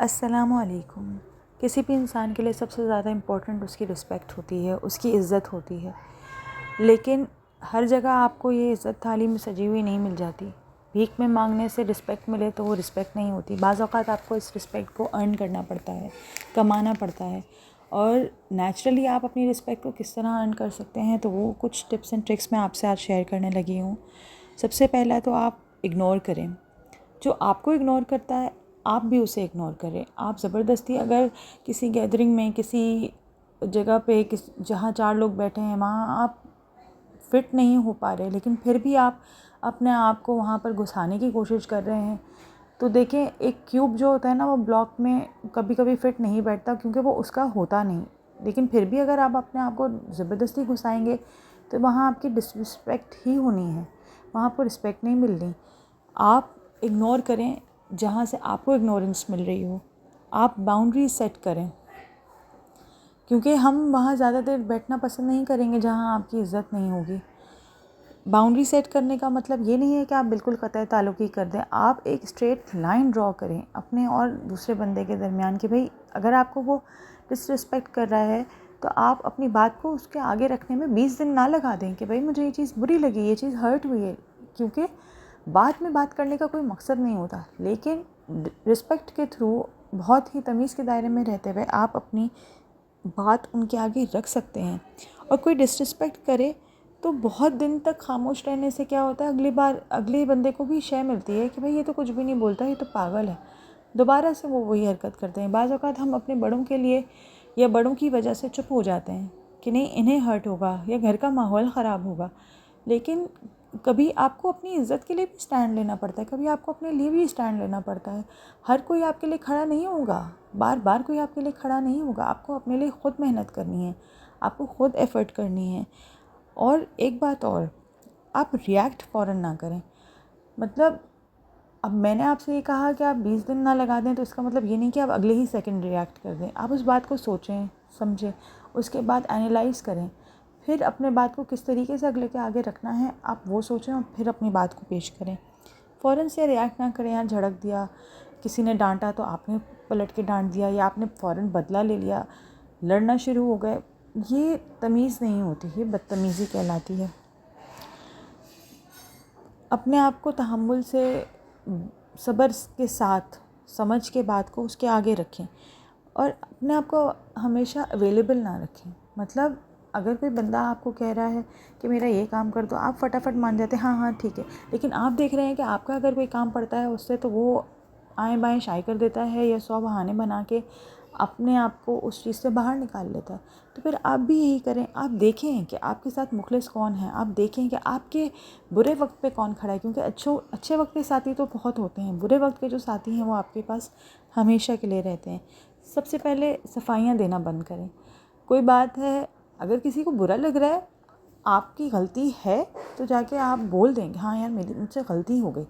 अस्सलामुअलैकुम। किसी भी इंसान के लिए सबसे ज़्यादा इम्पोर्टेंट उसकी रिस्पेक्ट होती है, उसकी इज़्ज़त होती है। लेकिन हर जगह आपको ये इज़्ज़त थाली में सजी हुई नहीं मिल जाती। भीख में मांगने से रिस्पेक्ट मिले तो वो रिस्पेक्ट नहीं होती। बाज़ औक़ात आपको इस रिस्पेक्ट को अर्न करना पड़ता है, कमाना पड़ता है। और नेचुरली आप अपनी रिस्पेक्ट को किस तरह अर्न कर सकते हैं, तो वो कुछ टिप्स एंड ट्रिक्स मैं आपसे आज शेयर करने लगी हूँ। सबसे पहला तो आप इग्नोर करें। जो आपको इग्नोर करता है, आप भी उसे इग्नोर करें। आप ज़बरदस्ती अगर किसी गैदरिंग में, किसी जगह पे, जहाँ 4 लोग बैठे हैं, वहाँ आप फिट नहीं हो पा रहे, लेकिन फिर भी आप अपने आप को वहाँ पर घुसाने की कोशिश कर रहे हैं, तो देखें, एक क्यूब जो होता है ना, वो ब्लॉक में कभी कभी फिट नहीं बैठता, क्योंकि वो उसका होता नहीं। लेकिन फिर भी अगर आप अपने आप को ज़बरदस्ती घुसाएंगे तो वहाँ आपकी डिसरिस्पेक्ट ही होनी है, वहाँ आपको रिस्पेक्ट नहीं मिलनी। आप इग्नोर करें जहाँ से आपको इग्नोरेंस मिल रही हो। आप बाउंड्री सेट करें, क्योंकि हम वहाँ ज़्यादा देर बैठना पसंद नहीं करेंगे जहाँ आपकी इज़्ज़त नहीं होगी। बाउंड्री सेट करने का मतलब ये नहीं है कि आप बिल्कुल कतई ताल्लुक़ ही कर दें। आप एक स्ट्रेट लाइन ड्रॉ करें अपने और दूसरे बंदे के दरमियान कि भाई, अगर आपको वो डिसरिस्पेक्ट कर रहा है तो आप अपनी बात को उसके आगे रखने में 20 दिन ना लगा दें कि भाई मुझे ये चीज़ बुरी लगी, ये चीज़ हर्ट हुई है। क्योंकि बाद में बात करने का कोई मकसद नहीं होता, लेकिन रिस्पेक्ट के थ्रू बहुत ही तमीज़ के दायरे में रहते हुए आप अपनी बात उनके आगे रख सकते हैं। और कोई डिसरिस्पेक्ट करे तो बहुत दिन तक खामोश रहने से क्या होता है, अगली बार अगले बंदे को भी शय मिलती है कि भाई ये तो कुछ भी नहीं बोलता, ये तो पागल है। दोबारा से वो वही हरकत करते हैं। बाज़ औक़ात हम अपने बड़ों के लिए या बड़ों की वजह से चुप हो जाते हैं कि नहीं, इन्हें हर्ट होगा या घर का माहौल ख़राब होगा। लेकिन कभी आपको अपनी इज़्ज़त के लिए भी स्टैंड लेना पड़ता है, कभी आपको अपने लिए भी स्टैंड लेना पड़ता है। हर कोई आपके लिए खड़ा नहीं होगा, बार बार कोई आपके लिए खड़ा नहीं होगा। आपको अपने लिए ख़ुद मेहनत करनी है, आपको ख़ुद एफ़र्ट करनी है। और एक बात और, आप रिएक्ट फ़ौरन ना करें। मतलब अब मैंने आपसे ये कहा कि आप 20 दिन ना लगा दें, तो इसका मतलब ये नहीं कि आप अगले ही सेकंड रिएक्ट कर दें। आप उस बात को सोचें, समझें, उसके बाद एनालाइज़ करें, फिर अपने बात को किस तरीके से अगले के आगे रखना है आप वो सोचें और फिर अपनी बात को पेश करें। फ़ौरन से रिएक्ट ना करें। या झड़क दिया, किसी ने डांटा तो आपने पलट के डांट दिया, या आपने फ़ौरन बदला ले लिया, लड़ना शुरू हो गए, ये तमीज़ नहीं होती, ये बदतमीज़ी कहलाती है। अपने आप को तहम्मुल से, सब्र के साथ समझ के बात को उसके आगे रखें और अपने आप को हमेशा अवेलेबल ना रखें। मतलब अगर कोई बंदा आपको कह रहा है कि मेरा ये काम कर दो, आप फटाफट मान जाते हैं हाँ हाँ ठीक है। लेकिन आप देख रहे हैं कि आपका अगर कोई काम पड़ता है उससे, तो वो आएँ बाएँ शाई कर देता है या 100 बहाने बना के अपने आप को उस चीज़ से बाहर निकाल लेता है। तो फिर आप भी यही करें। आप देखें कि आपके साथ मुखलिस कौन है, आप देखें कि आपके बुरे वक्त पे कौन खड़ा है, क्योंकि अच्छे वक्त के साथी तो बहुत होते हैं, बुरे वक्त के जो साथी हैं वो आपके पास हमेशा के लिए रहते हैं। सबसे पहले सफाइयाँ देना बंद करें। कोई बात है, अगर किसी को बुरा लग रहा है, आपकी गलती है, तो जाके आप बोल देंगे हाँ यार मुझसे गलती हो गई,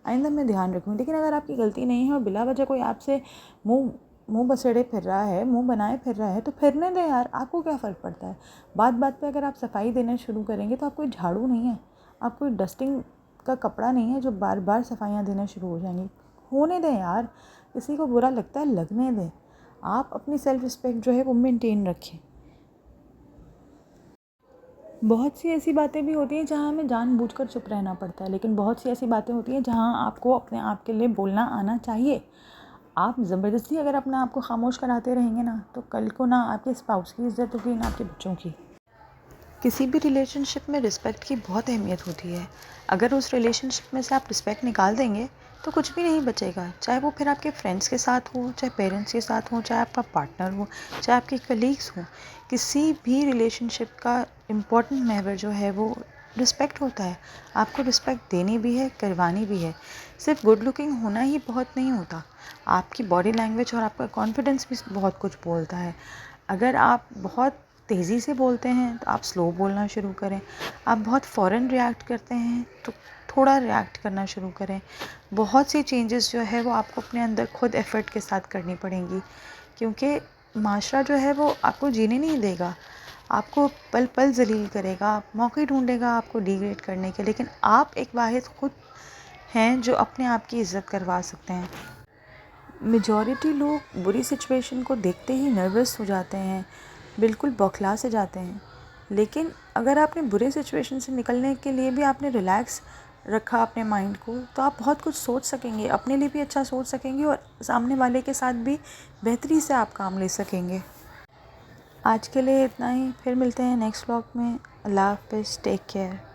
आइंदा मैं ध्यान रखूँगी। लेकिन अगर आपकी गलती नहीं है और बिला वजह कोई आपसे मुंह बसेड़े फिर रहा है, मुंह बनाए फिर रहा है, तो फिरने दें यार, आपको क्या फ़र्क पड़ता है। बात बात पे अगर आप सफाई देना शुरू करेंगे तो आप कोई झाड़ू नहीं है, आप कोई डस्टिंग का कपड़ा नहीं है जो बार बार सफाइयाँ देना शुरू हो जाएंगी। होने दें यार, किसी को बुरा लगता है लगने दें। आप अपनी सेल्फ़ रिस्पेक्ट जो है वो मेंटेन रखें। बहुत सी ऐसी बातें भी होती हैं जहाँ हमें जानबूझकर चुप रहना पड़ता है, लेकिन बहुत सी ऐसी बातें होती हैं जहाँ आपको अपने आप के लिए बोलना आना चाहिए। आप ज़बरदस्ती अगर अपने आप को खामोश कराते रहेंगे ना, तो कल को ना आपके स्पाउस की इज़्ज़त होगी, ना आपके बच्चों की। किसी भी रिलेशनशिप में रिस्पेक्ट की बहुत अहमियत होती है। अगर उस रिलेशनशिप में से आप रिस्पेक्ट निकाल देंगे तो कुछ भी नहीं बचेगा। चाहे वो फिर आपके फ्रेंड्स के साथ हो, चाहे पेरेंट्स के साथ हो, चाहे आपका पार्टनर हो, चाहे आपके कलीग्स हों। किसी भी रिलेशनशिप का इम्पोर्टेंट मैटर जो है वो रिस्पेक्ट होता है। आपको रिस्पेक्ट देनी भी है, करवानी भी है। सिर्फ गुड लुकिंग होना ही बहुत नहीं होता, आपकी बॉडी लैंग्वेज और आपका कॉन्फिडेंस भी बहुत कुछ बोलता है। अगर आप बहुत तेज़ी से बोलते हैं तो आप स्लो बोलना शुरू करें। आप बहुत फ़ौरन रिएक्ट करते हैं तो थोड़ा रिएक्ट करना शुरू करें। बहुत सी चेंजेस जो है वो आपको अपने अंदर खुद एफ़र्ट के साथ करनी पड़ेंगी, क्योंकि माशरा जो है वो आपको जीने नहीं देगा, आपको पल पल ज़लील करेगा, मौके ढूंढेगा आपको डिग्रेड करने के। लेकिन आप एक वाहिद खुद हैं जो अपने आप की इज़्ज़त करवा सकते हैं। मेजॉरिटी लोग बुरी सिचुएशन को देखते ही नर्वस हो जाते हैं, बिल्कुल बौखला से जाते हैं। लेकिन अगर आपने बुरे सिचुएशन से निकलने के लिए भी आपने रिलैक्स रखा अपने माइंड को, तो आप बहुत कुछ सोच सकेंगे, अपने लिए भी अच्छा सोच सकेंगे और सामने वाले के साथ भी बेहतरी से आप काम ले सकेंगे। आज के लिए इतना ही, फिर मिलते हैं नेक्स्ट व्लॉग में। अल्लाह हाफ़िज़, टेक केयर।